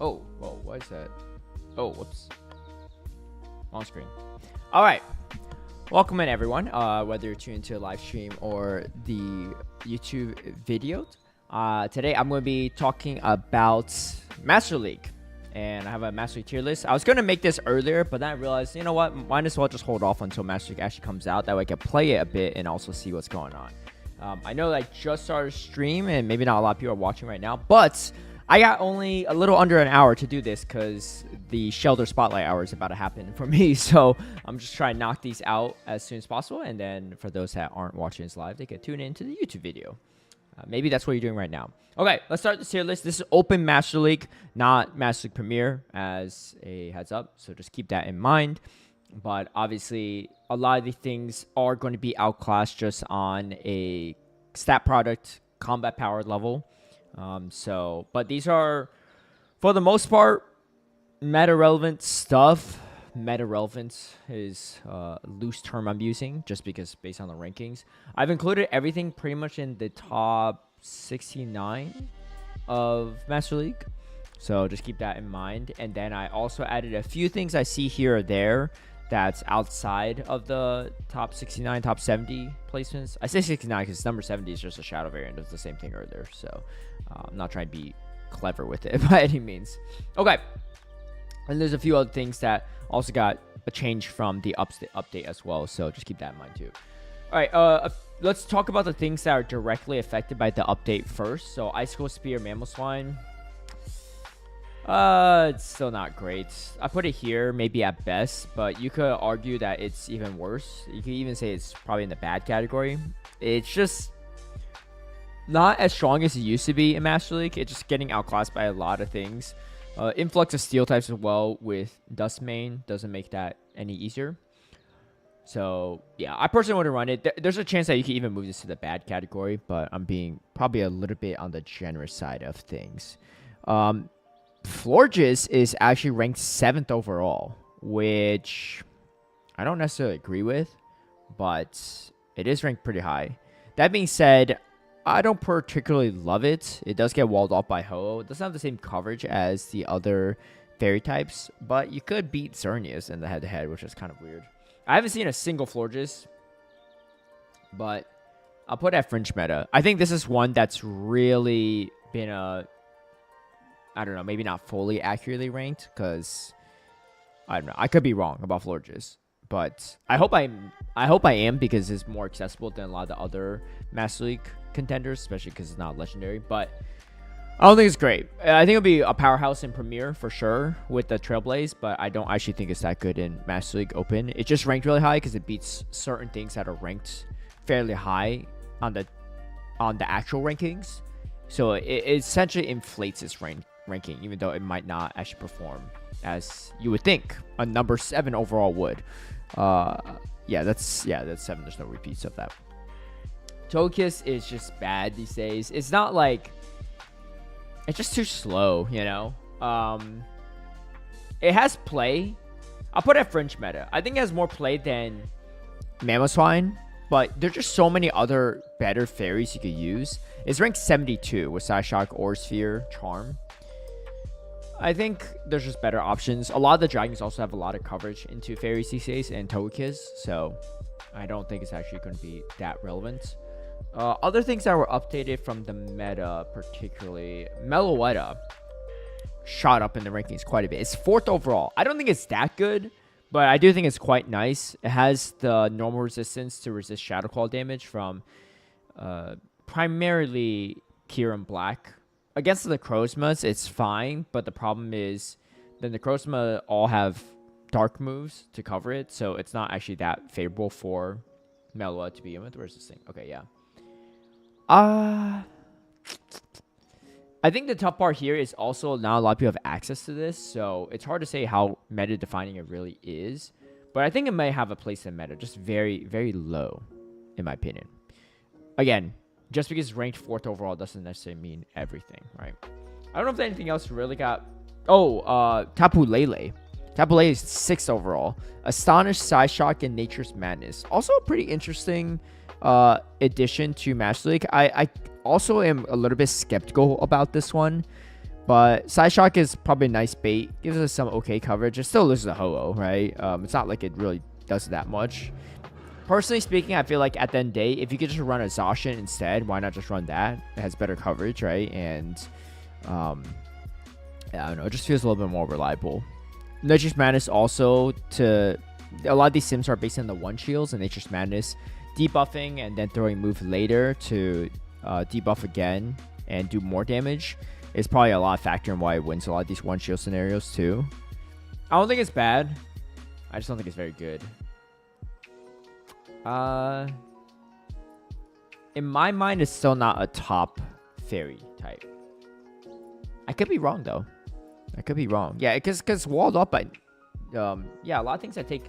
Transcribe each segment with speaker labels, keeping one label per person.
Speaker 1: Oh, whoa, what is that? Oh, whoops. On screen. All right. Welcome in, everyone. Whether you're tuned to a live stream or the YouTube video. Today, I'm going to be talking about Master League. And I have a Master League tier list. I was going to make this earlier, but then I realized, you know what? Might as well just hold off until Master League actually comes out. That way I can play it a bit and also see what's going on. I know that I just started stream, and maybe not a lot of people are watching right now, but I got only a little under an hour to do this because the Shelter Spotlight hour is about to happen for me. So I'm just trying to knock these out as soon as possible. And then for those that aren't watching this live, they can tune into the YouTube video. Maybe that's what you're doing right now. Okay, let's start this tier list. This is Open Master League, not Master League Premier, as a heads up. So just keep that in mind. But obviously, a lot of the things are going to be outclassed just on a stat product, combat power level. But these are, for the most part, meta-relevant stuff. Meta-relevant is a loose term I'm using just because based on the rankings. I've included everything pretty much in the top 69 of Master League. So just keep that in mind. And then I also added a few things I see here or there that's outside of the top 69, top 70 placements. I say 69 because number 70 is just a shadow variant. It was the same thing earlier. So I'm not trying to be clever with it by any means. Okay. And there's a few other things that also got a change from the update as well. So just keep that in mind too. All right. Let's talk about the things that are directly affected by the update first. So Icicle Spear, Mammal Swine. It's still not great. I put it here, maybe at best, but you could argue that it's even worse. You could even say it's probably in the bad category. It's just not as strong as it used to be in Master League. It's just getting outclassed by a lot of things. Influx of steel types as well with Dust Mane doesn't make that any easier. So, yeah, I personally want to run it. There's a chance that you can even move this to the bad category, but I'm being probably a little bit on the generous side of things. Florges is actually ranked 7th overall, which I don't necessarily agree with, but it is ranked pretty high. That being said, I don't particularly love it. It does get walled off by Ho-Oh. It doesn't have the same coverage as the other fairy types, but you could beat Xerneas in the head-to-head, which is kind of weird. I haven't seen a single Florges, but I'll put at Fringe Meta. I think this is one that's really been I don't know, maybe not fully accurately ranked, because I don't know. I could be wrong about Florges, but I hope I am because it's more accessible than a lot of the other Master League contenders, especially because it's not legendary. But I don't think it's great. I think it'll be a powerhouse in Premier for sure with the Trailblaze, but I don't actually think it's that good in Master League Open. It just ranked really high because it beats certain things that are ranked fairly high on the actual rankings. So it essentially inflates its ranking, even though it might not actually perform as you would think a number 7 overall would. That's 7. There's no repeats of that. Togekiss is just bad these days. It's not like, it's just too slow, you know. It has play. I'll put it at Fringe Meta. I think it has more play than Mamoswine, but there's just so many other better fairies you could use. It's ranked 72 with Psyshock, Aurasphere, Charm. I think there's just better options. A lot of the dragons also have a lot of coverage into fairies these days and Togekiss, so I don't think it's actually going to be that relevant. Other things that were updated from the meta, particularly Meloetta, shot up in the rankings quite a bit. It's 4th overall. I don't think it's that good, but I do think it's quite nice. It has the normal resistance to resist Shadow Claw damage from primarily Kyurem Black. Against the Necrozmas, it's fine, but the problem is the Necrozma all have dark moves to cover it, so it's not actually that favorable for Meloetta to begin with. Where's this thing? Okay, yeah. I think the tough part here is also not a lot of people have access to this, so it's hard to say how meta defining it really is. But I think it may have a place in meta, just very, very low, in my opinion. Again, just because it's ranked 4th overall doesn't necessarily mean everything, right? I don't know if anything else really got... Tapu Lele. Tapu Lele is 6th overall. Astonish, Psyshock, and Nature's Madness. Also a pretty interesting addition to Master League. I also am a little bit skeptical about this one But Psyshock is probably a nice bait. Gives us some okay coverage. It still loses a Ho-Oh, right? It's not like it really does that much. Personally speaking, I feel like at the end of the day, if you could just run a Zacian instead, why not just run that? It has better coverage, right? And, I don't know. It just feels a little bit more reliable. Nature's Madness also to... A lot of these sims are based on the one shields, and Nature's Madness debuffing and then throwing move later to debuff again and do more damage is probably a lot of factor in why it wins a lot of these one shield scenarios too. I don't think it's bad. I just don't think it's very good. In my mind, it's still not a top fairy type. I could be wrong though. I could be wrong. Yeah, because walled up, but yeah, a lot of things that take,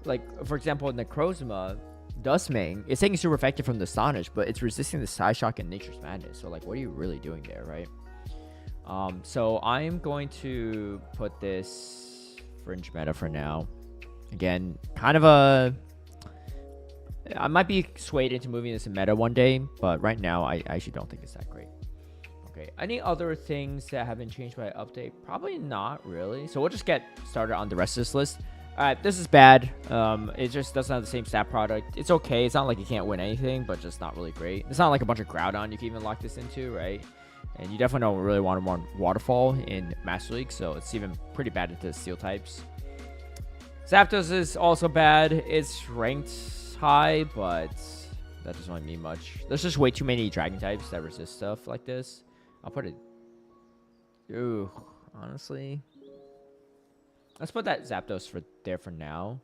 Speaker 1: like for example, Necrozma, Dustmane, it's taking super effective from the Astonish, but it's resisting the Psyshock and Nature's Madness. So like, what are you really doing there, right? So I'm going to put this fringe meta for now. Again, kind of a... I might be swayed into moving this in meta one day, but right now I actually don't think it's that great. Okay, any other things that have been changed by update? Probably not really. So we'll just get started on the rest of this list. Alright, this is bad. It just doesn't have the same stat product. It's okay. It's not like you can't win anything, but just not really great. It's not like a bunch of Groudon you can even lock this into, right? And you definitely don't really want to run Waterfall in Master League, so it's even pretty bad into Steel types. Zapdos is also bad. It's ranked high, but that doesn't really mean much. There's just way too many Dragon types that resist stuff like this. I'll put it... Ooh, honestly... Let's put that Zapdos there for now.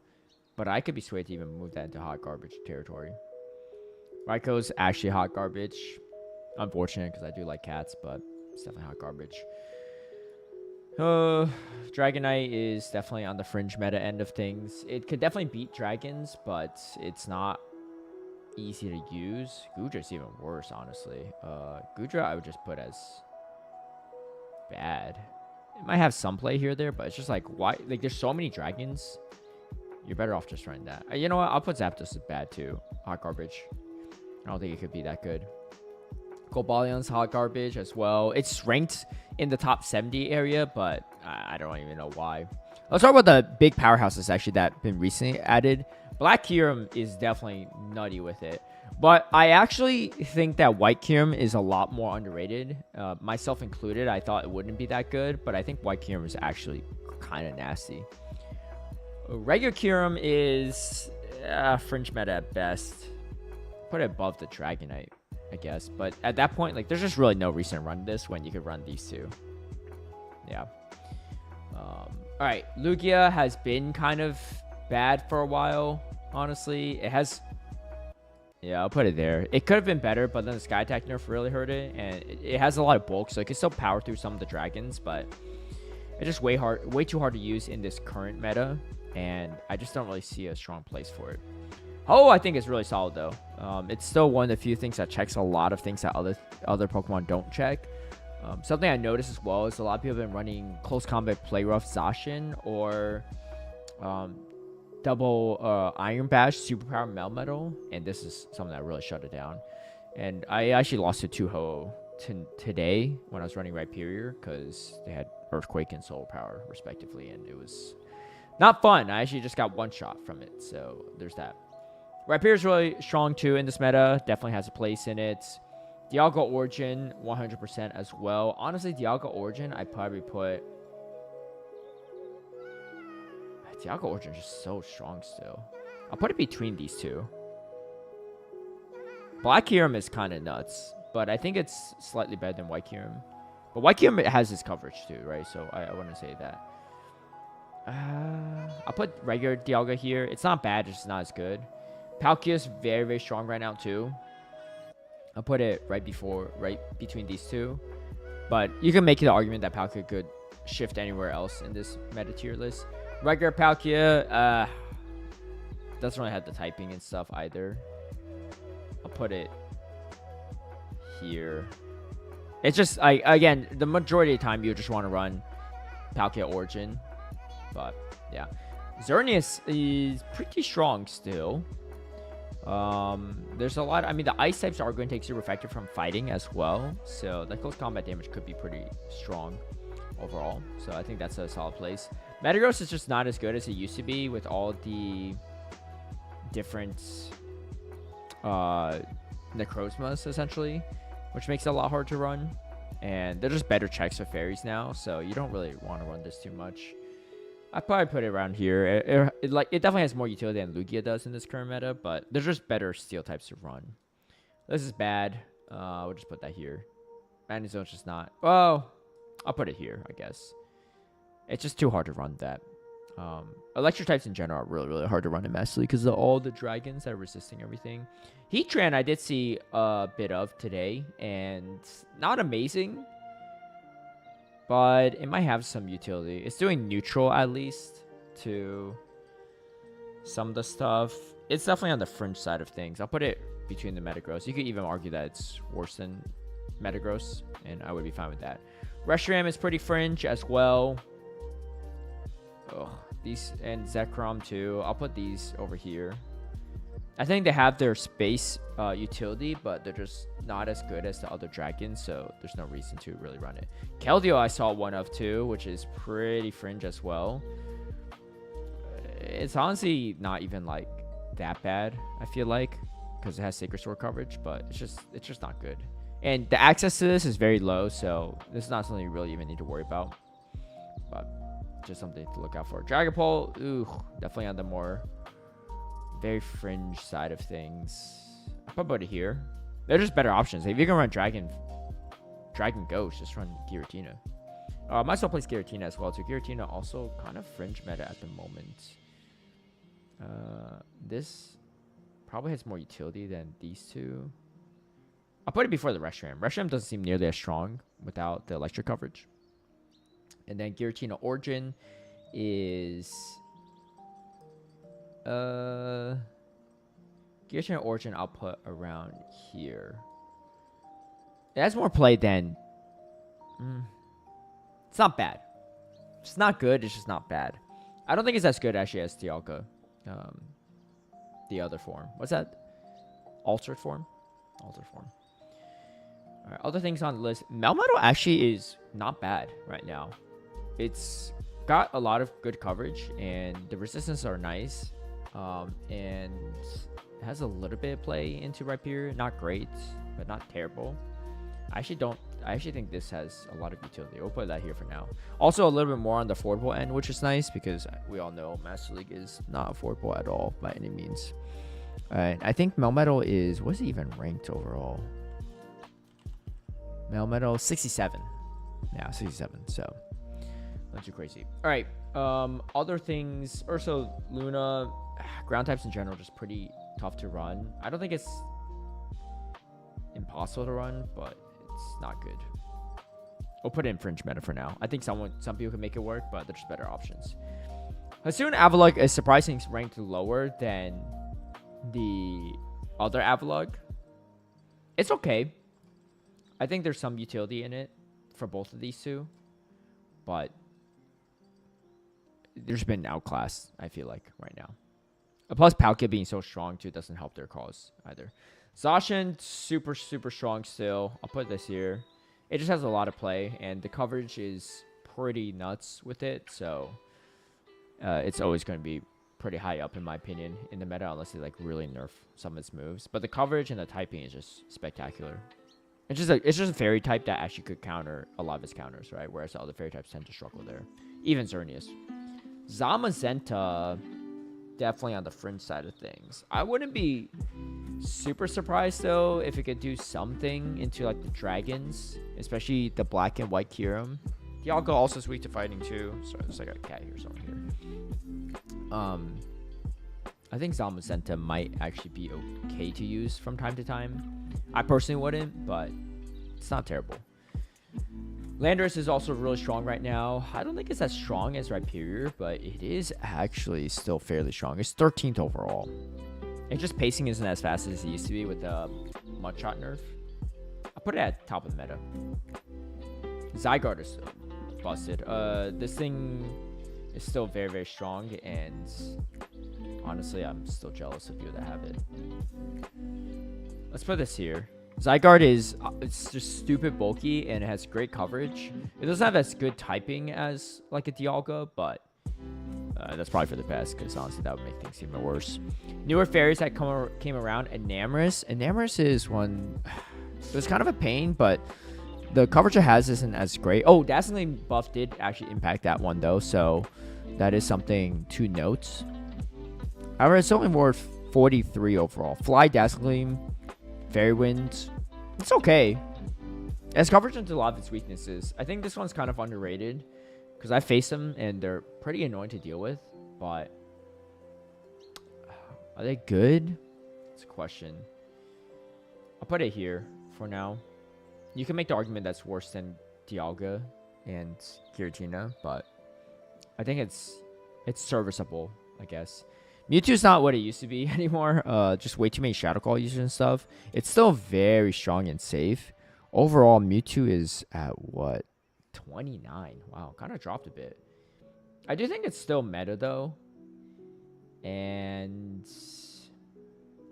Speaker 1: But I could be swayed to even move that into hot garbage territory. Raiko's actually hot garbage. Unfortunate because I do like cats, but it's definitely hot garbage. Dragonite is definitely on the fringe meta end of things. It could definitely beat dragons, but it's not easy to use. Gudra's even worse, honestly. Gudra I would just put as bad. It might have some play here or there, but it's just like, why? Like, there's so many dragons. You're better off just running that. You know what? I'll put Zapdos as bad too. Hot garbage. I don't think it could be that good. Golbalion's hot garbage as well. It's ranked in the top 70 area, but I don't even know why. Let's talk about the big powerhouses actually that have been recently added. Black Kyurem is definitely nutty with it. But I actually think that White Kyurem is a lot more underrated. Myself included, I thought it wouldn't be that good, but I think White Kyurem is actually kind of nasty. Regular Kyurem is fringe meta at best. Put it above the Dragonite, I guess. But at that point, like, there's just really no reason to run this when you could run these two. Yeah. Alright, Lugia has been kind of bad for a while, honestly. It has... Yeah, I'll put it there. It could have been better, but then the Sky Attack nerf really hurt it. And it has a lot of bulk, so it can still power through some of the dragons, but it's just way too hard to use in this current meta. And I just don't really see a strong place for it. Oh, I think it's really solid, though. It's still one of the few things that checks a lot of things that other Pokemon don't check. Something I noticed as well is a lot of people have been running Close Combat Play Rough Zacian or double Iron Bash Superpower Melmetal, and this is something that really shut it down. And I actually lost to 2 Ho today when I was running Rhyperior because they had Earthquake and Solar Power respectively, and it was not fun. I actually just got one shot from it, so there's that. Rhyperior is really strong too in this meta. Definitely has a place in it. Dialga Origin 100% as well. Honestly, Dialga Origin I'd probably put... Dialga Origin is just so strong still. I'll put it between these two. Black Kyurem is kind of nuts, but I think it's slightly better than White Kyurem. But White Kyurem has its coverage too, right? So I wouldn't say that. I'll put regular Dialga here. It's not bad, it's just not as good. Palkia is very, very strong right now too. I'll put it right between these two. But you can make the argument that Palkia could shift anywhere else in this meta tier list. Regular Palkia doesn't really have the typing and stuff either. I'll put it here. It's just, again, the majority of the time you just want to run Palkia Origin. But, yeah. Xerneas is pretty strong still. There's a lot. I mean, the ice types are going to take super effective from fighting as well. So the close combat damage could be pretty strong overall. So I think that's a solid place. Metagross is just not as good as it used to be with all the different Necrozmas, essentially, which makes it a lot harder to run. And they're just better checks for fairies now, so you don't really want to run this too much. I'd probably put it around here. It definitely has more utility than Lugia does in this current meta, but there's just better steel types to run. This is bad. We'll just put that here. Madden Zone's just not. Well, I'll put it here, I guess. It's just too hard to run that. Electric types in general are really, really hard to run in Master League because of all the dragons that are resisting everything. Heatran I did see a bit of today, and not amazing, but it might have some utility. It's doing neutral at least to some of the stuff. It's definitely on the fringe side of things. I'll put it between the Metagross. You could even argue that it's worse than Metagross, and I would be fine with that. Reshiram is pretty fringe as well. Oh, these and Zekrom too. I'll put these over here. I think they have their space utility, but they're just not as good as the other dragons, so there's no reason to really run it. Keldeo I saw one of too, which is pretty fringe as well. It's honestly not even like that bad, I feel like, because it has Sacred Sword coverage, but it's just not good. And the access to this is very low, so this is not something you really even need to worry about. But just something to look out for. Dragapult, ooh, definitely on the more very fringe side of things. I'll put it here. They're just better options. If you can run Dragon Ghost, just run Giratina. I might as well place Giratina as well too. Giratina also kind of fringe meta at the moment. This probably has more utility than these two. I'll put it before the Reshiram. Reshiram doesn't seem nearly as strong without the electric coverage. And then Giratina Origin is Giratina Origin I'll put around here. It has more play than it's not bad. It's not good, it's just not bad. I don't think it's as good actually as Dialga. The other form. What's that? Altered form? Altered form. Alright, other things on the list. Melmetal actually is not bad right now. It's got a lot of good coverage, and the resistance are nice. And it has a little bit of play into Rhyperior. Not great, but not terrible. I actually think this has a lot of utility. We'll put that here for now. Also, a little bit more on the affordable end, which is nice because we all know Master League is not affordable at all by any means. Alright, I think Melmetal is, what's it even ranked overall? Melmetal 67. Yeah, 67. So not too crazy. All right. Other things. Ursa, Luna, ground types in general just pretty tough to run. I don't think it's impossible to run, but it's not good. We'll put it in fringe meta for now. I think some people can make it work, but there's better options. Hisuian Avalugg is surprisingly ranked lower than the other Avalugg. It's okay. I think there's some utility in it for both of these two, but there's been outclassed, I feel like, right now. Plus, Palkia being so strong, too, doesn't help their cause either. Zacian, super, super strong still. I'll put this here. It just has a lot of play, and the coverage is pretty nuts with it, so it's always going to be pretty high up, in my opinion, in the meta, unless they like really nerf some of its moves. But the coverage and the typing is just spectacular. It's just a fairy type that actually could counter a lot of its counters, right? Whereas the other fairy types tend to struggle there. Even Xerneas. Zamazenta, definitely on the fringe side of things. I wouldn't be super surprised, though, if it could do something into, like, the dragons. Especially the black and white Kyurem. Dialga also is weak to fighting, too. Sorry, there's like a cat here somewhere here. I think Zamazenta might actually be okay to use from time to time. I personally wouldn't, but it's not terrible. Landorus is also really strong right now. I don't think it's as strong as Rhyperior, but it is actually still fairly strong. It's 13th overall. It's just pacing isn't as fast as it used to be with the Mudshot nerf. I'll put it at top of the meta. Zygarde is busted. This thing is still very, very strong, and Honestly, I'm still jealous of you that have it. Let's put this here. Zygarde is it's just stupid bulky and it has great coverage. It doesn't have as good typing as like a Dialga, but that's probably for the best because honestly that would make things even worse. Newer fairies that came around, Enamorus. Enamorus is one. It was kind of a pain, but the coverage it has isn't as great. Oh, Dazzling buff did actually impact that one though, so that is something to note. However, it's only worth 43 overall. Fly, Dazzling, Fairy Wind. It's okay. It has coverage into a lot of its weaknesses. I think this one's kind of underrated because I face them and they're pretty annoying to deal with. But are they good? It's a question. I'll put it here for now. You can make the argument that's worse than Dialga and Giratina, but I think it's serviceable, I guess. Mewtwo's not what it used to be anymore. Just way too many Shadow Call users and stuff. It's still very strong and safe. Overall, Mewtwo is at what? 29. Wow, kind of dropped a bit. I do think it's still meta though. And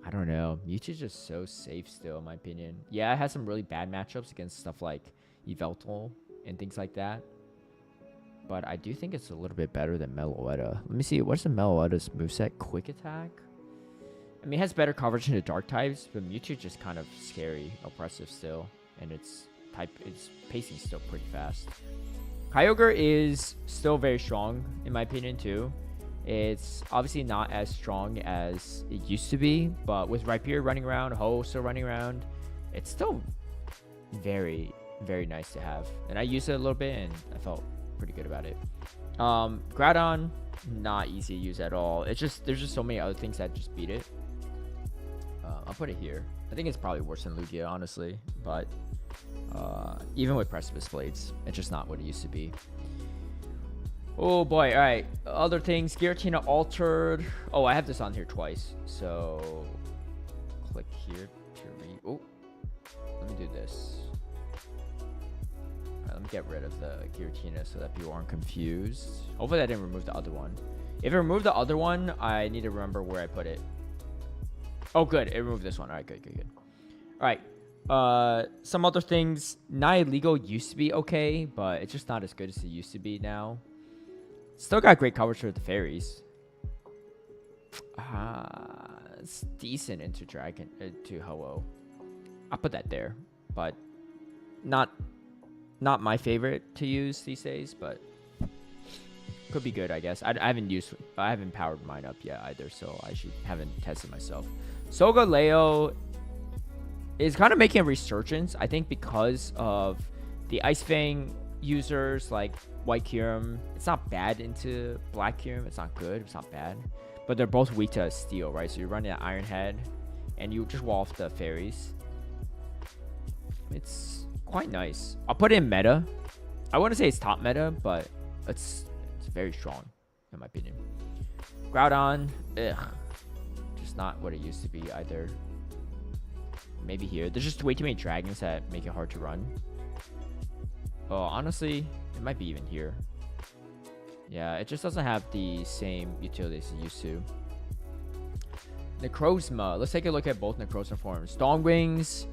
Speaker 1: I don't know. Mewtwo's just so safe still, in my opinion. Yeah, it has some really bad matchups against stuff like Yveltal and things like that. But I do think it's a little bit better than Meloetta. Let me see. What's the Meloetta's moveset? Quick Attack? I mean, it has better coverage into Dark types, but Mewtwo's just kind of scary, oppressive still. And its pacing is still pretty fast. Kyogre is still very strong, in my opinion, too. It's obviously not as strong as it used to be, but with Rhyperior running around, Ho still running around, it's still very, very nice to have. And I used it a little bit, and I felt pretty good about it. Groudon, not easy to use at all. It's just there's just so many other things that just beat it. I'll put it here. I think it's probably worse than Lugia, honestly, but even with Precipice Blades, it's just not what it used to be. Oh boy, all right. Other things, Giratina altered. Oh, I have this on here twice, so click here to read. Oh, let me do this. Let me get rid of the Giratina so that people aren't confused. Hopefully I didn't remove the other one. If it removed the other one, I need to remember where I put it. Oh, good. It removed this one. All right, good. All right. Some other things. Nihilego used to be okay, but it's just not as good as it used to be now. Still got great coverage for the fairies. It's decent into to Ho-Oh. I'll put that there, but not my favorite to use these days, but could be good, I guess. I haven't powered mine up yet either, so haven't tested myself. Solgaleo is kind of making a resurgence, I think, because of the Ice Fang users like White Kyurem. It's not bad into Black Kyurem. It's not good. It's not bad. But they're both weak to Steel, right? So you're running an Iron Head, and you just wall off the fairies. It's quite nice. I'll put it in meta. I wouldn't say it's top meta, but it's very strong, in my opinion. Groudon, just not what it used to be either. Maybe here. There's just way too many dragons that make it hard to run. Oh, honestly, it might be even here. Yeah, it just doesn't have the same utility as it used to. Necrozma. Let's take a look at both Necrozma forms. Dawnwings,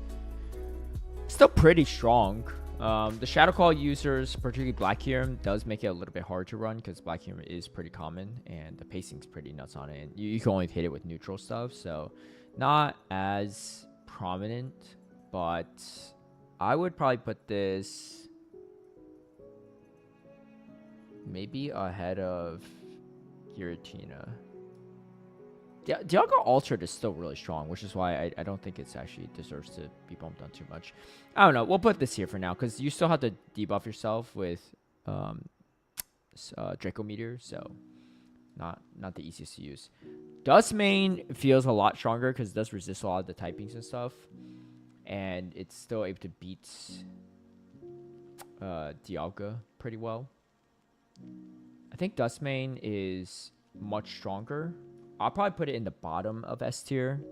Speaker 1: still pretty strong. The Shadow Call users, particularly Black Kyurem, does make it a little bit hard to run because Black Kyurem is pretty common and the pacing's pretty nuts on it. And you can only hit it with neutral stuff, so not as prominent, but I would probably put this maybe ahead of Giratina. Dialga Altered is still really strong, which is why I don't think it's actually deserves to be bumped on too much. I don't know. We'll put this here for now because you still have to debuff yourself with Draco Meteor, so not the easiest to use. Dustmane feels a lot stronger because it does resist a lot of the typings and stuff, and it's still able to beat Dialga pretty well. I think Dustmane is much stronger. I'll probably put it in the bottom of S tier.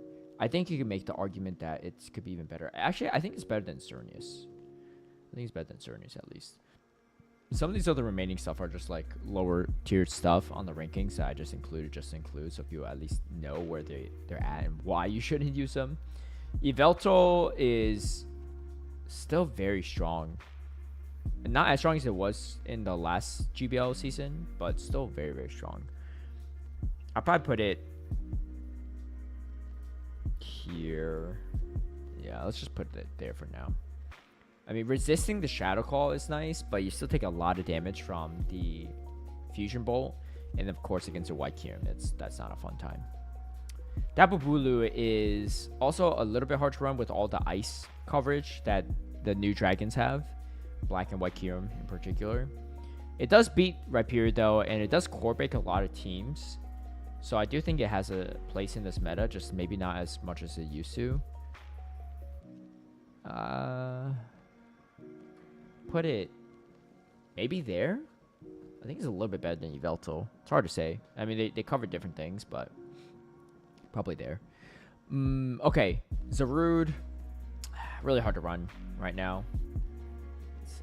Speaker 1: I think you can make the argument that it could be even better. Actually, I think it's better than Xerneas. I think it's better than Xerneas at least. some of these other remaining stuff are just like lower tiered stuff on the rankings that I just included just to include, so if you at least know where they're at and why you shouldn't use them. Yveltal is still very strong. Not as strong as it was in the last GBL season, but still very, very strong. I'll probably put it here. Yeah, let's just put it there for now. I mean, resisting the Shadow Claw is nice, but you still take a lot of damage from the Fusion Bolt. And of course, against a White Kyurem, that's not a fun time. Tapu Bulu is also a little bit hard to run with all the ice coverage that the new dragons have. Black and White Kyurem in particular. It does beat Rhyperior though, and it does core break a lot of teams. So I do think it has a place in this meta, just maybe not as much as it used to. Put it maybe there. I think it's a little bit better than Yveltal. It's hard to say. I mean, they cover different things, but probably there. Okay, Zarude, really hard to run right now.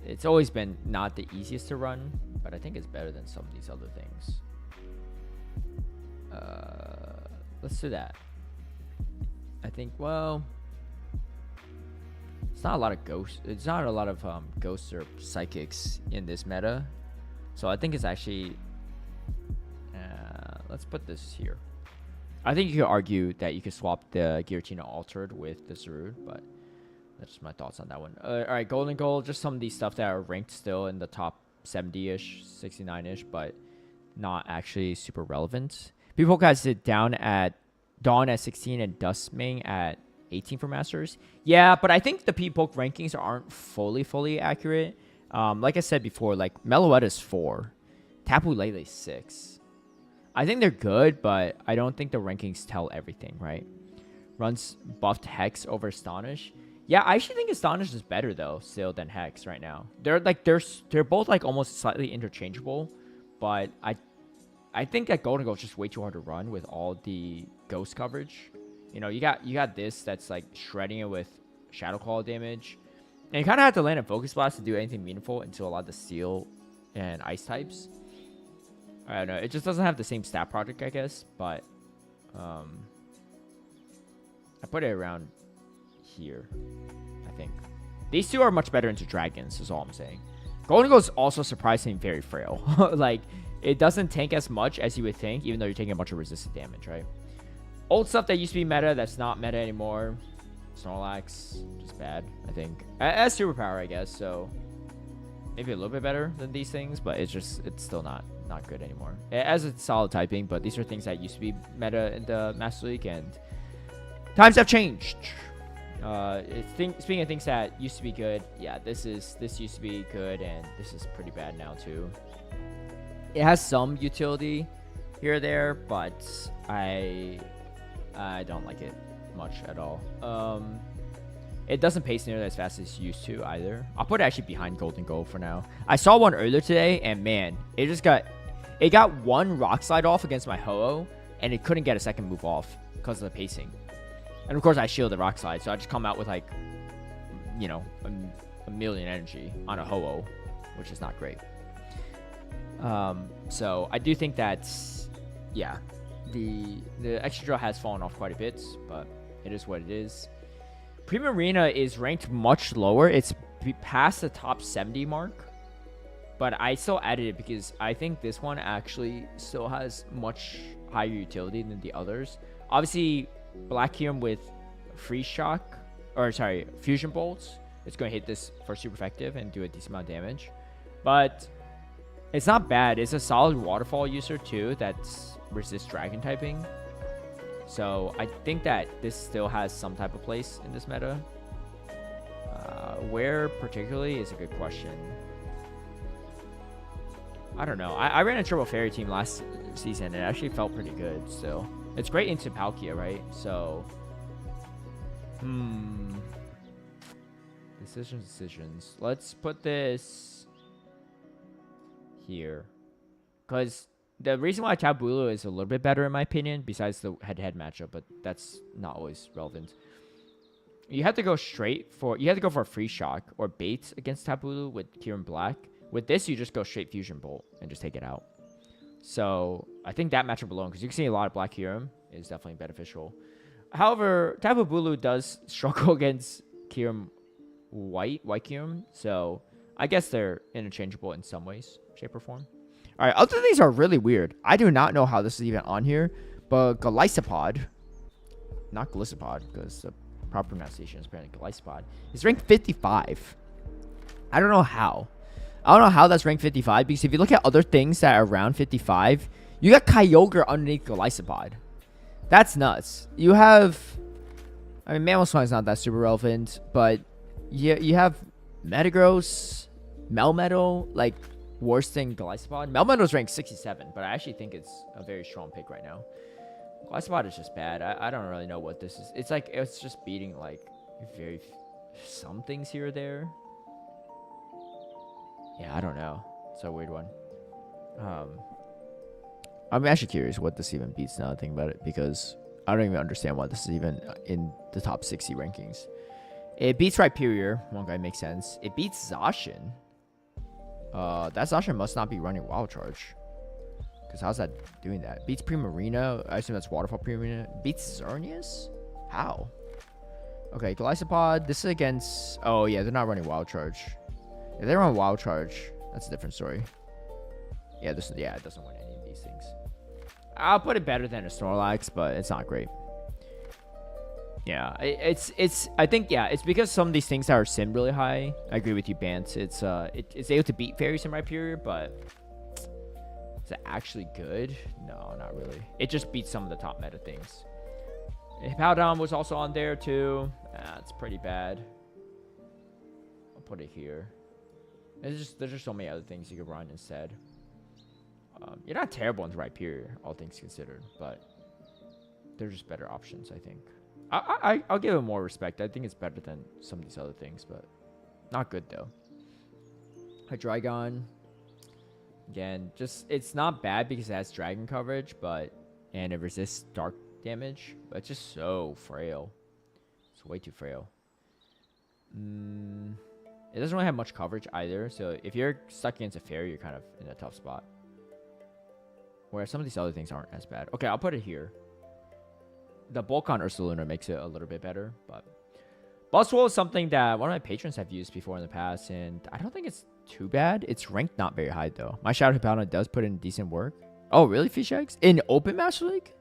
Speaker 1: It's always been not the easiest to run, but I think it's better than some of these other things. Let's do that. I think, well, it's not a lot of ghosts. It's not a lot of ghosts or psychics in this meta, so I think it's actually. Let's put this here. I think you could argue that you could swap the Giratina Altered with the Zarude, but that's just my thoughts on that one. All right, Golden Gold, just some of these stuff that are ranked still in the top 70-ish, 69-ish, but not actually super relevant. People guys sit down at Dawn at 16 and Dustming at 18 for Masters. Yeah, but I think the P-Poke rankings aren't fully accurate. Like I said before, like Meloetta is 4, Tapu Lele is 6. I think they're good, but I don't think the rankings tell everything, right? Runs buffed Hex over Astonish. Yeah, I actually think Astonish is better though, still than Hex right now. They're both like almost slightly interchangeable, but I think that Golden Gold is just way too hard to run with all the ghost coverage. You know, you got this that's like shredding it with Shadow Claw damage, and you kind of have to land a Focus Blast to do anything meaningful into a lot of the Steel and Ice types. I don't know. It just doesn't have the same stat project, I guess, but I put it around here, I think. These two are much better into dragons, is all I'm saying. Golden Gold is also surprisingly very frail. Like, it doesn't tank as much as you would think, even though you're taking a bunch of resistant damage, right? Old stuff that used to be meta that's not meta anymore. Snorlax, just bad, I think. As superpower, I guess, so maybe a little bit better than these things, but it's still not good anymore. As a solid typing, but these are things that used to be meta in the Master League, and times have changed. Speaking of things that used to be good, yeah, this used to be good, and this is pretty bad now too. It has some utility here or there, but I don't like it much at all. It doesn't pace nearly as fast as it used to either. I'll put it actually behind Golden Gold for now. I saw one earlier today, and man, it got one Rock Slide off against my Ho-Oh, and it couldn't get a second move off because of the pacing. And of course, I shielded Rock Slide, so I just come out with like, you know, a million energy on a Ho-Oh, which is not great. So I do think that, yeah, the extra draw has fallen off quite a bit, but it is what it is. Primarina is ranked much lower. It's past the top 70 mark, but I still added it because I think this one actually still has much higher utility than the others. Obviously, Black Kyurem with Fusion Bolts, it's going to hit this for super effective and do a decent amount of damage. But it's not bad. It's a solid waterfall user too that resists dragon typing. So I think that this still has some type of place in this meta. Where particularly is a good question. I don't know. I ran a Turbo Fairy team last season and it actually felt pretty good still. It's great into Palkia, right? So, Decisions. Let's put this here. Because the reason why Tabulu is a little bit better in my opinion, besides the head-to-head matchup, but that's not always relevant. You have to go for a free shock or bait against Tabulu with Kyurem Black, With this, you just go straight Fusion Bolt and just take it out. So I think that matchup alone, because you can see a lot of Black Kyurem, is definitely beneficial. However, Tapu Bulu does struggle against Kyurem White Kyurem, so I guess they're interchangeable in some ways, shape, or form. All right, other things are really weird. I do not know how this is even on here, but Golisopod, not Golisopod, because the proper pronunciation is apparently Golisopod, is ranked 55. I don't know how. I don't know how that's ranked 55, because if you look at other things that are around 55, you got Kyogre underneath Golisopod. That's nuts. You have, I mean, Mamoswine is not that super relevant, but you have Metagross, Melmetal, like, worse than Golisopod. Melmeto's ranked 67, but I actually think it's a very strong pick right now. Golisopod is just bad. I don't really know what this is. It's like, it's just beating, like, some things here or there. Yeah, I don't know. It's a weird one. I'm actually curious what this even beats now that I think about it, because I don't even understand why this is even in the top 60 rankings. It beats Rhyperior. One guy makes sense. It beats Zacian. That Zacian must not be running Wild Charge, because how's that doing that? Beats Primarina. I assume that's Waterfall Primarina. Beats Xerneas? How? Okay, Golisopod. This is against... Oh, yeah, they're not running Wild Charge. If they run Wild Charge, that's a different story. Yeah, it doesn't win any of these things. I'll put it better than a Snorlax, but it's not great. Yeah, I think, yeah, it's because some of these things are sim really high. I agree with you, Bance. It's able to beat Fairies in Rhyperior, but is it actually good? No, not really. It just beats some of the top meta things. Hippowdon was also on there too. It's pretty bad. I'll put it here. There's just so many other things you could run instead. You're not terrible in Rhyperior, all things considered, but there's just better options, I think. I'll give it more respect. I think it's better than some of these other things, but not good though. Hydreigon, again, just it's not bad because it has dragon coverage, and it resists dark damage, but it's just so frail. It's way too frail. It doesn't really have much coverage either, so if you're stuck against a fairy, you're kind of in a tough spot. Where some of these other things aren't as bad. Okay, I'll put it here. The bulk on Ursaluna makes it a little bit better, but Buzzwole is something that one of my patrons have used before in the past, and I don't think it's too bad. It's ranked not very high though. My Shadow Hippowdon does put in decent work. Oh, really, Fish Eggs? In Open Master League?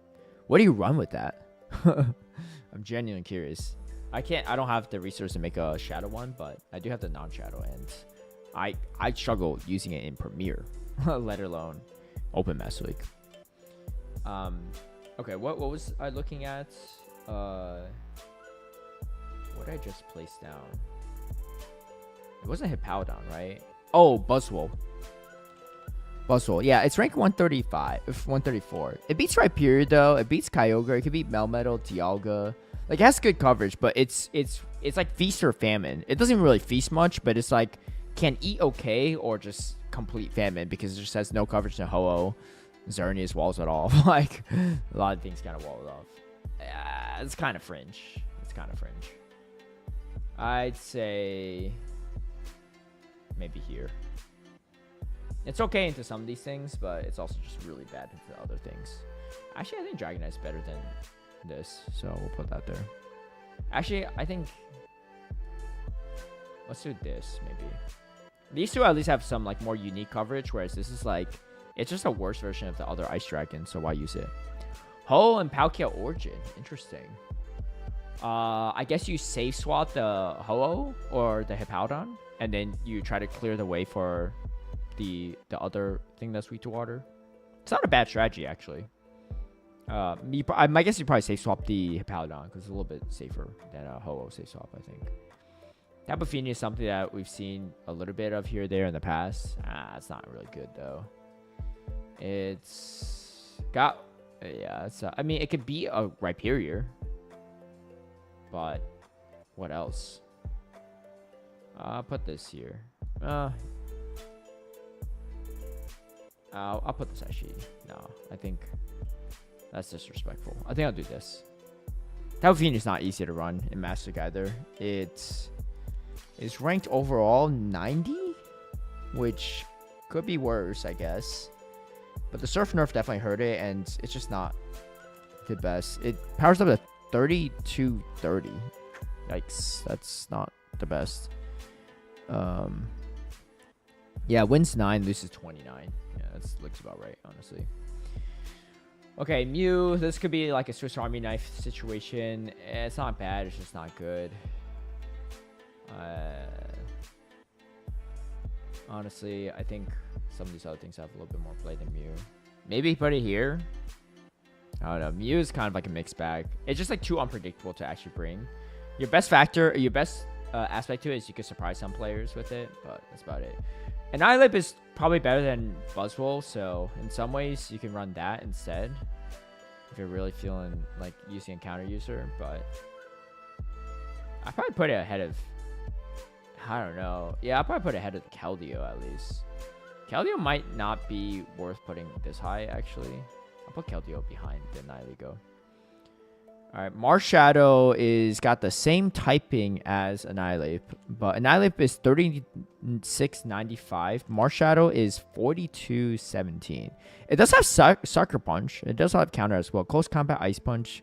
Speaker 1: What do you run with that? I'm genuinely curious. I don't have the resource to make a Shadow one, but I do have the non-Shadow, and I struggle using it in Premier, let alone Open Master League. Okay, what was I looking at? What did I just place down? It wasn't Hippowdon, right? Oh, Buzzwole. Buzzwole, yeah, it's ranked 134. It beats Rhyperior though. It beats Kyogre. It could beat Melmetal, Dialga. Like, it has good coverage, but it's like feast or famine. It doesn't really feast much, but it's like can eat okay or just complete famine because it just has no coverage to Ho-Oh. Xerneas walls it off. Like, a lot of things kind of wall it off. It's kind of fringe. I'd say maybe here. It's okay into some of these things, but it's also just really bad into other things. Actually, I think Dragonite is better than this, so we'll put that there. Actually, I think let's do this maybe. These two at least have some like more unique coverage, whereas this is like it's just a worse version of the other Ice Dragon, so why use it? Ho and Palkia Origin, interesting. I guess you safe swap the Ho-Oh or the Hippowdon, and then you try to clear the way for the other thing that's weak to water. It's not a bad strategy actually. I guess you probably safe swap the Hippowdon because it's a little bit safer than a Ho-Oh safe swap, I think. Tapu Fini is something that we've seen a little bit of here or there in the past. It's not really good though. It's got I mean, it could be a Rhyperior, but what else? I'll put this here. I'll put this actually. No, I think that's disrespectful. I think I'll do this. Tapu Fini is not easy to run in Master League either. It's ranked overall 90. which could be worse, I guess. But the Surf nerf definitely hurt it, and it's just not the best. It powers up to 3230. Yikes, that's not the best. Yeah, wins 9, loses 29. Yeah, that looks about right, honestly. Okay, Mew. This could be like a Swiss Army knife situation. It's not bad. It's just not good. Honestly, I think some of these other things have a little bit more play than Mew. Maybe put it here. I don't know. Mew is kind of like a mixed bag. It's just like too unpredictable to actually bring. Your best aspect to it is you can surprise some players with it, but that's about it. Annihilate is probably better than Buzzwole, so in some ways you can run that instead if you're really feeling like using a counter user, but I probably put it ahead of, I don't know. Yeah, I'll probably put it ahead of Keldeo at least. Keldeo might not be worth putting this high, actually. I'll put Keldeo behind the Annihilate. Alright, Marshadow is got the same typing as Annihilate, but Annihilate is 3695. Marshadow is 4217. It does have Sucker Punch. It does have counter as well. Close Combat Ice Punch.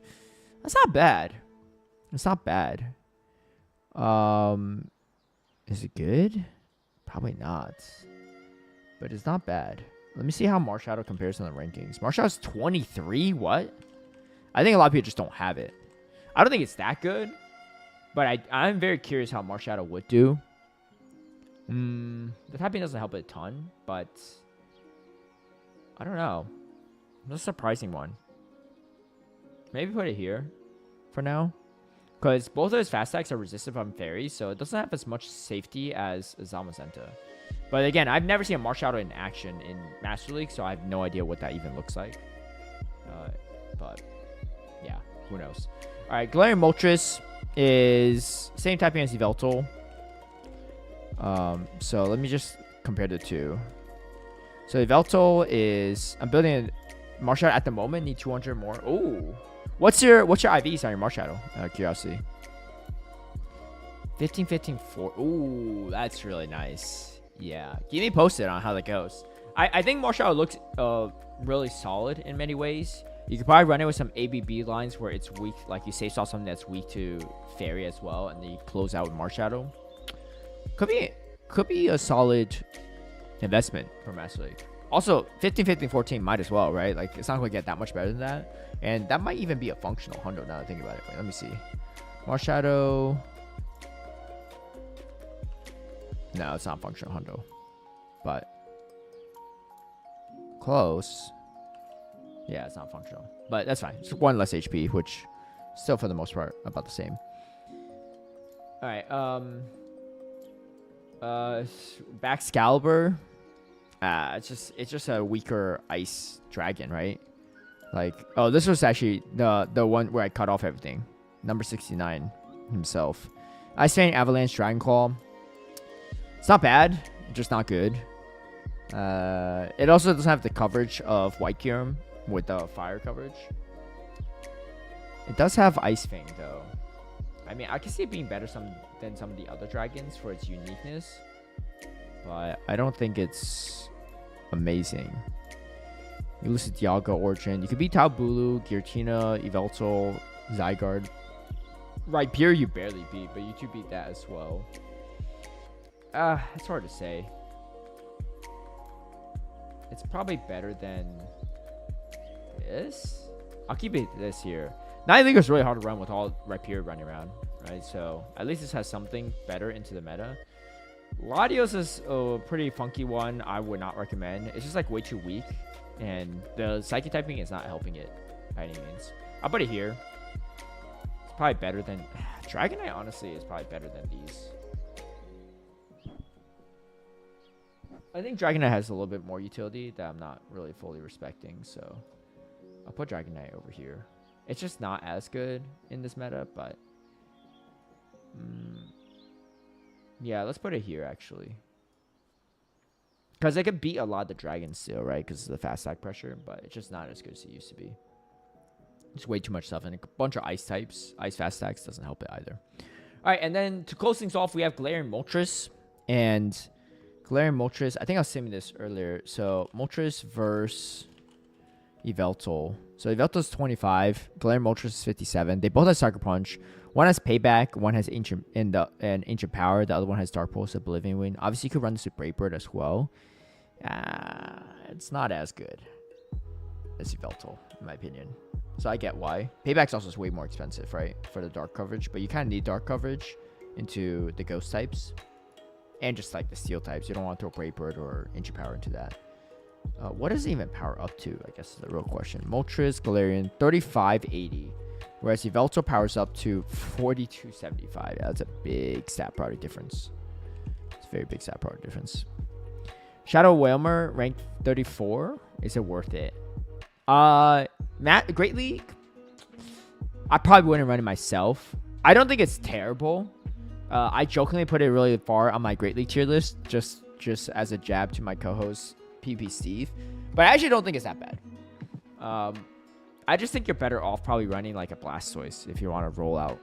Speaker 1: That's not bad. It's not bad. Is it good? Probably not. But it's not bad. Let me see how Marshadow compares in the rankings. Marshadow's 23? What? I think a lot of people just don't have it. I don't think it's that good. But I'm very curious how Marshadow would do. The typing doesn't help it a ton. But I don't know. That's a surprising one. Maybe put it here for now. Because both of his fast attacks are resistive on fairies, so it doesn't have as much safety as Zamazenta. But again, I've never seen a Marshadow in action in Master League, so I have no idea what that even looks like. But yeah, who knows? Alright, Galarian Moltres is same typing as Yveltal. So let me just compare the two. So Yveltal is, I'm building a Marshadow at the moment, need 200 more. Ooh. What's your IVs on your Marshadow? Curiosity. 15, 15, 4. Ooh, that's really nice. Yeah. Keep me posted on how that goes. I think Marshadow looks really solid in many ways. You could probably run it with some ABB lines where it's weak, like you save off something that's weak to Fairy as well, and then you close out with Marshadow. Could be a solid investment for Master League. Also, 15, 15, 14 might as well, right? Like, it's not going to get that much better than that. And that might even be a functional hundo now that I think about it. Wait, let me see. Marshadow. No, it's not functional hundo. But close. Yeah, it's not functional. But that's fine. It's one less HP, which still for the most part about the same. Alright, Baxcalibur. It's just a weaker ice dragon, right? Like, oh, this was actually the one where I cut off everything. Number 69 himself. Ice Fang, Avalanche, Dragon Claw. It's not bad, just not good. It also doesn't have the coverage of White Kyurem with the fire coverage. It does have Ice Fang though. I mean, I can see it being better than some of the other dragons for its uniqueness, but I don't think it's amazing. Elusive Dialga, Origin. You could beat Taubulu, Giratina, Yveltal, Zygarde. Rhyperior you barely beat, but you do beat that as well. It's hard to say. It's probably better than this. I'll keep it this here. Night League is really hard to run with all Rhyperior running around, right? So at least this has something better into the meta. Latios is a pretty funky one. I would not recommend. It's just like way too weak, and the Psychic typing is not helping it by any means. I'll put it here. It's probably better than Dragonite. Honestly, is probably better than these. I think Dragonite has a little bit more utility that I'm not really fully respecting, so I'll put Dragonite over here. It's just not as good in this meta, but yeah, let's put it here actually, because it can beat a lot of the dragons still, right? Because of the fast attack pressure, but it's just not as good as it used to be. It's way too much stuff, and a bunch of ice types. Ice fast attacks doesn't help it either. All right, and then to close things off, we have Galarian Moltres, and Galarian Moltres. I think I was saying this earlier. So Moltres versus Yveltal. So Yveltal's 25. Galarian Moltres is 57. They both have Sucker Punch. One has Payback. One has Ancient Power. The other one has Dark Pulse, Oblivion Wing. Obviously, you could run this with Brave Bird as well. It's not as good as Yveltal, in my opinion. So I get why. Payback's also way more expensive, right? For the dark coverage. But you kind of need dark coverage into the ghost types. And just like the steel types. You don't want to throw Brave Bird or Ancient Power into that. What does it even power up to? I guess is the real question. Moltres, Galarian, 3580. Whereas Yveltal powers up to 4275. Yeah, that's a big stat product difference. It's a very big stat product difference. Shadow Whalmer, ranked 34. Is it worth it? Great League, I probably wouldn't run it myself. I don't think it's terrible. I jokingly put it really far on my Great League tier list, just as a jab to my co-host PP Steve. But I actually don't think it's that bad. I just think you're better off probably running like a Blastoise if you want to roll out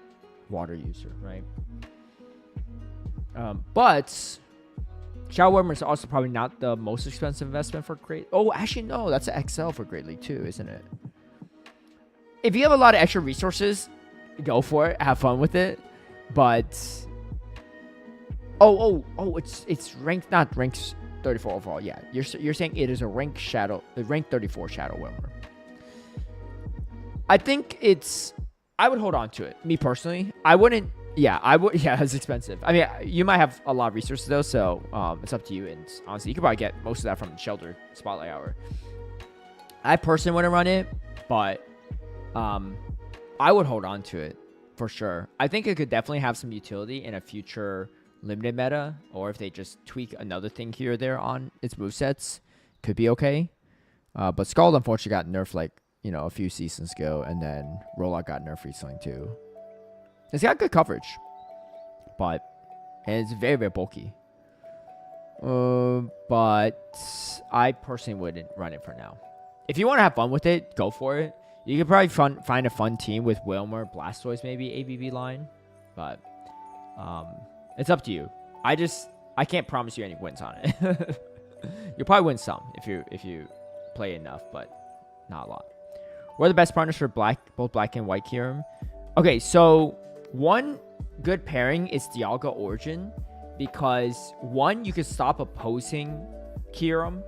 Speaker 1: water user, right? But Shadow Whalmer is also probably not the most expensive investment for Great. Oh, actually no, that's an XL for Great League too, isn't it? If you have a lot of extra resources, go for it. Have fun with it. But it's ranked, not ranked 34 overall. Yeah, you're saying it is a ranked 34 Shadow Whalmer. I think I would hold on to it. Me personally, I wouldn't. Yeah, I would. Yeah, it's expensive. I mean, you might have a lot of resources though, so it's up to you. And honestly, you could probably get most of that from Shelter Spotlight Hour. I personally wouldn't run it, but I would hold on to it for sure. I think it could definitely have some utility in a future limited meta, or if they just tweak another thing here or there on its movesets, could be okay. But Scald unfortunately got nerfed like a few seasons ago, and then Rollout got nerfed recently too. It's got good coverage, and it's very, very bulky. But I personally wouldn't run it for now. If you want to have fun with it, go for it. You could probably find a fun team with Whalmer, Blastoise, maybe ABB line, but it's up to you. I can't promise you any wins on it. You'll probably win some if you play enough, but not a lot. What are the best partners for both black and white Kyurem? Okay, so one good pairing is Dialga Origin, because one, you can stop opposing Kyurem,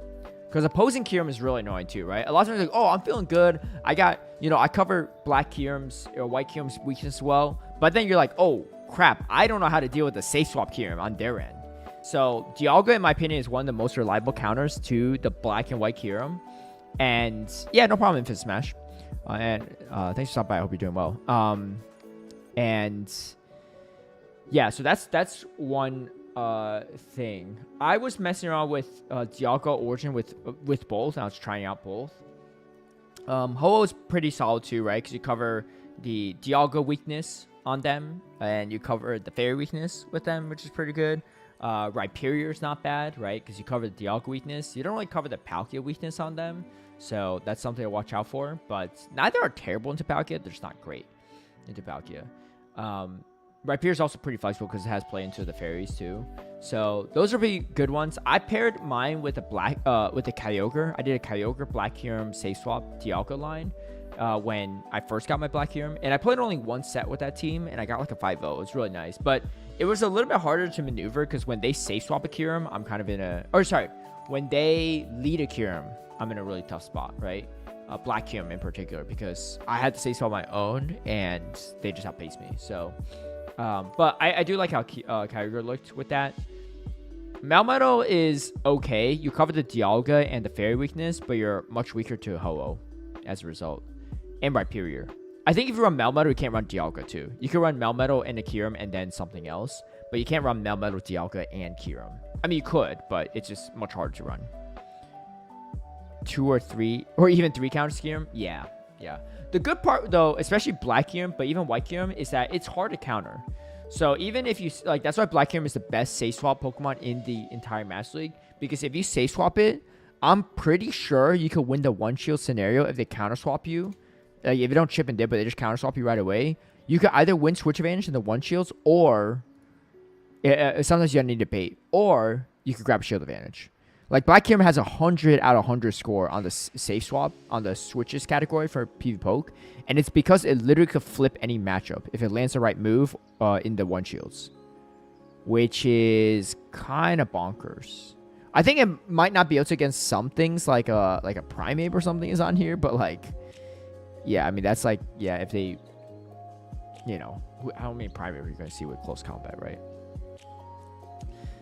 Speaker 1: because opposing Kyurem is really annoying too, right? A lot of times like, oh, I'm feeling good. I got, I cover black Kyurem's or white Kyurem's weakness well, but then you're like, oh crap, I don't know how to deal with the safe swap Kyurem on their end. So Dialga, in my opinion, is one of the most reliable counters to the black and white Kyurem. And yeah, no problem, Infinite Smash. And thanks for stopping by. I hope you're doing well. And yeah, so that's one thing. I was messing around with Dialga Origin with both. And I was trying out both. Ho-Oh is pretty solid too, right? Because you cover the Dialga weakness on them, and you cover the Fairy weakness with them, which is pretty good. Rhyperior is not bad, right? Because you cover the Dialga weakness. You don't really cover the Palkia weakness on them. So that's something to watch out for. But neither are terrible into Palkia. They're just not great into Palkia. Rhyperior is also pretty flexible because it has play into the fairies too. So those are pretty good ones. I paired mine with a Kyogre. I did a Kyogre Black Kyurem safe swap Dialga line when I first got my Black Kyurem. And I played only one set with that team, and I got like a 5-0. It was really nice. But it was a little bit harder to maneuver because when they safe swap a Kyurem, I'm kind of in a... Or sorry, when they lead a Kyurem, I'm in a really tough spot, right? Black Kyurem in particular, because I had to safe swap my own, and they just outpaced me. So, but I do like how Kyogre looked with that. Melmetal is okay. You cover the Dialga and the Fairy weakness, but you're much weaker to Ho-Oh as a result. And Rhyperior. I think if you run Melmetal, you can't run Dialga too. You can run Melmetal and a Kyurem and then something else, but you can't run Melmetal, Dialga, and Kyurem. I mean, you could, but it's just much harder to run. 2 or 3, or even 3 counters Kyurem. Yeah. The good part though, especially Black Kyurem, but even White Kyurem, is that it's hard to counter. So even if you like, that's why Black Kyurem is the best safe swap Pokemon in the entire Master League, because if you safe swap it, I'm pretty sure you could win the one shield scenario if they counter swap you. If you don't chip and dip, but they just counter swap you right away, you could either win switch advantage in the one shields, or Sometimes you need to bait, or you could grab shield advantage. Like Black Kyurem has 100 out of 100 score on the safe swap on the switches category for PV Poke, and it's because it literally could flip any matchup if it lands the right move in the one shields, which is kind of bonkers. I think it might not be able to against some things like a Primeape or something is on here, but like, yeah, I mean that's like, yeah, if they, you know, how many Primeape are you gonna see with close combat, right?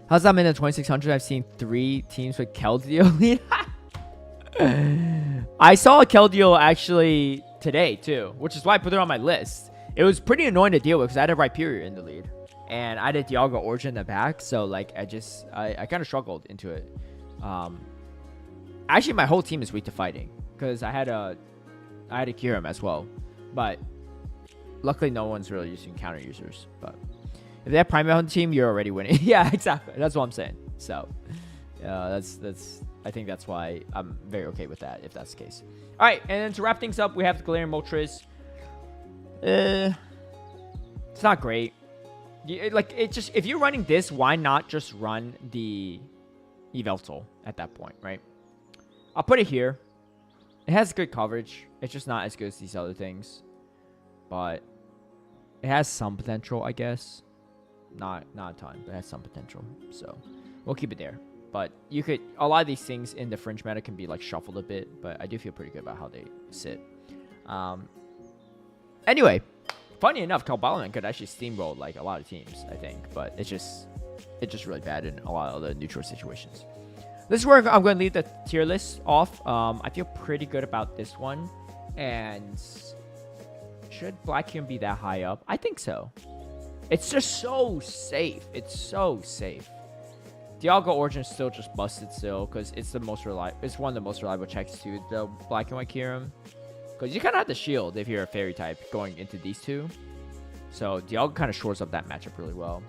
Speaker 1: How's that in the 2600? I've seen 3 teams with Keldeo lead. I saw a Keldeo actually today too, which is why I put it on my list. It was pretty annoying to deal with because I had a Rhyperior in the lead, and I had a Dialga Origin in the back, so like I kind of struggled into it. Actually, my whole team is weak to fighting because I had a Kyurem as well, but luckily no one's really using counter users. But if they have Primeape on the team, you're already winning. Yeah, exactly. That's what I'm saying. So, that's. I think that's why I'm very okay with that, if that's the case. All right, and then to wrap things up, we have the Galarian Moltres. It's not great. If you're running this, why not just run the Yveltal at that point, right? I'll put it here. It has good coverage. It's just not as good as these other things, but it has some potential, I guess. Not a ton, but it has some potential. So we'll keep it there. But you could, a lot of these things in the fringe meta can be like shuffled a bit, but I do feel pretty good about how they sit. Anyway, funny enough, Calbalan could actually steamroll like a lot of teams, I think, but it's just really bad in a lot of the neutral situations. This is where I'm going to leave the tier list off. I feel pretty good about this one, and should Black Kyurem be that high up? I think so. It's just so safe. It's so safe. Dialga Origin is still just busted still because it's the most reliable. It's one of the most reliable checks to the Black and White Kyurem, because you kind of have the shield if you're a Fairy type going into these two. So Dialga kind of shores up that matchup really well.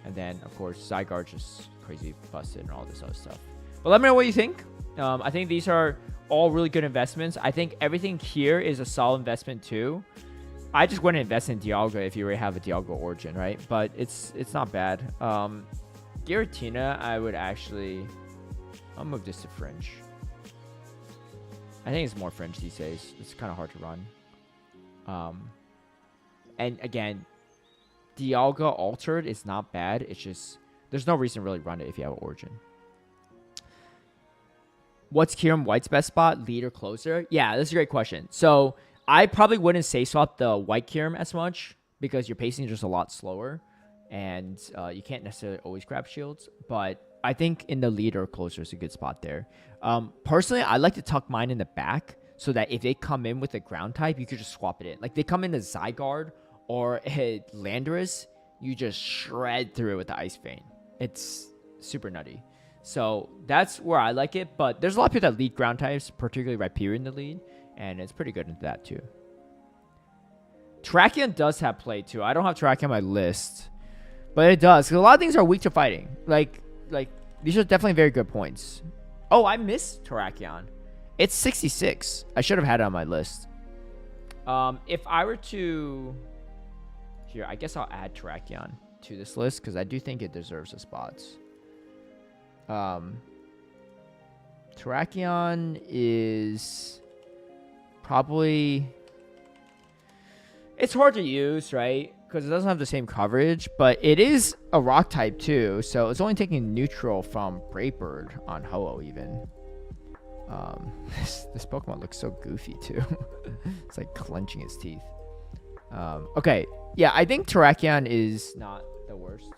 Speaker 1: And then of course Zygarde just crazy busted and all this other stuff. But let me know what you think. I think these are all really good investments. I think everything here is a solid investment too. I just wouldn't invest in Dialga if you already have a Dialga Origin, right? But it's not bad. Giratina, I would actually... I'll move this to Fringe. I think it's more Fringe these days. It's kind of hard to run. And again, Dialga Altered is not bad. It's just... There's no reason to really run it if you have an Origin. What's Kyurem White's best spot? Lead or closer? Yeah, that's a great question. So... I probably wouldn't safe swap the White Kyurem as much because your pacing is just a lot slower, and you can't necessarily always grab shields. But I think in the lead or closer is a good spot there. Personally, I like to tuck mine in the back so that if they come in with a ground type, you could just swap it in. Like they come in a Zygarde or a Landorus, you just shred through it with the Ice Vein. It's super nutty. So that's where I like it. But there's a lot of people that lead ground types, particularly Rhyperior in the lead. And it's pretty good into that too. Terrakion does have play too. I don't have Terrakion on my list, but it does. Because a lot of things are weak to fighting. Like these are definitely very good points. Oh, I missed Terrakion. It's 66. I should have had it on my list. If I were to... Here, I guess I'll add Terrakion to this list because I do think it deserves the spots. Terrakion is... Probably, it's hard to use, right? Because it doesn't have the same coverage, but it is a rock type too. So it's only taking neutral from Braybird on Ho-Oh even. This Pokemon looks so goofy too. It's like clenching its teeth. Okay, yeah, I think Terrakion is not the worst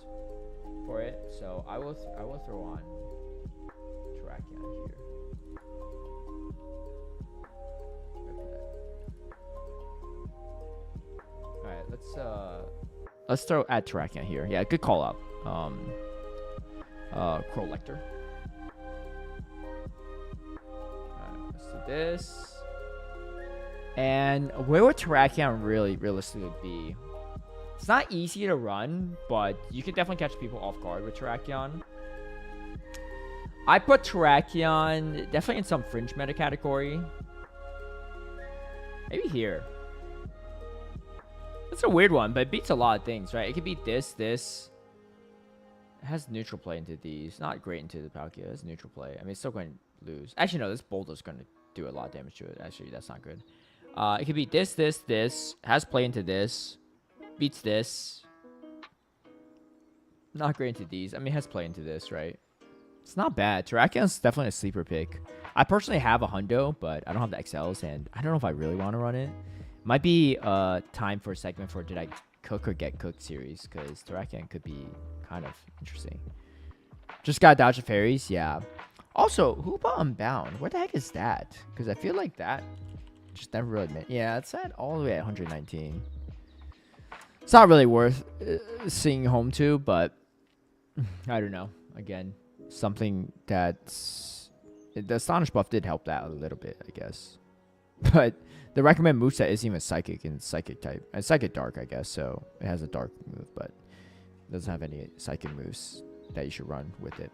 Speaker 1: for it. So I will throw on Terrakion here. Alright, let's throw add Terrakion here. Yeah, good call up. Crowlector. Alright, let's do this. And where would Terrakion really realistically be? It's not easy to run, but you can definitely catch people off guard with Terrakion. I put Terrakion definitely in some fringe meta category. Maybe here. That's a weird one, but it beats a lot of things, right? It could beat this. It has neutral play into these. Not great into the Palkia. It has neutral play. I mean, it's still going to lose. Actually, no. This Boulder's going to do a lot of damage to it. Actually, that's not good. It could be this, this, this. Has play into this. Beats this. Not great into these. I mean, it has play into this, right? It's not bad. Terrakian's definitely a sleeper pick. I personally have a Hundo, but I don't have the XLs, and I don't know if I really want to run it. Might be time for a segment for Did I Cook or Get Cooked series, because Terrakion could be kind of interesting. Just got dodge of fairies, yeah. Also, who bought Unbound? Where the heck is that? Because I feel like that just never really meant. Yeah, it's at all the way at 119. It's not really worth seeing home to, but I don't know. Again, something that's... The Astonish buff did help that a little bit, I guess. But the recommend moveset isn't even Psychic and Psychic type. It's Psychic Dark, I guess, so it has a Dark move, but it doesn't have any Psychic moves that you should run with it.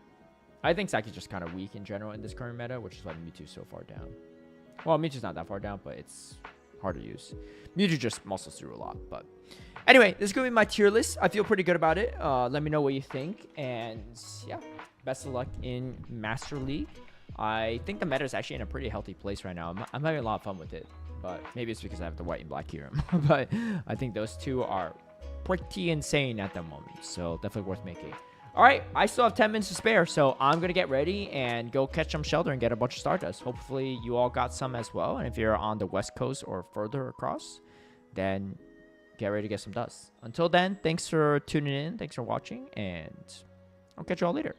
Speaker 1: I think Psychic's just kind of weak in general in this current meta, which is why Mewtwo's so far down. Well, Mewtwo's not that far down, but it's hard to use. Mewtwo just muscles through a lot, but... Anyway, this is going to be my tier list. I feel pretty good about it. Let me know what you think. And yeah, best of luck in Master League. I think the meta is actually in a pretty healthy place right now. I'm having a lot of fun with it. But maybe it's because I have the white and black hero. But I think those two are pretty insane at the moment. So definitely worth making. All right, I still have 10 minutes to spare. So I'm going to get ready and go catch some Shelter and get a bunch of Stardust. Hopefully you all got some as well. And if you're on the West Coast or further across, then... get ready to get some dust. Until then, thanks for tuning in. Thanks for watching. And I'll catch you all later.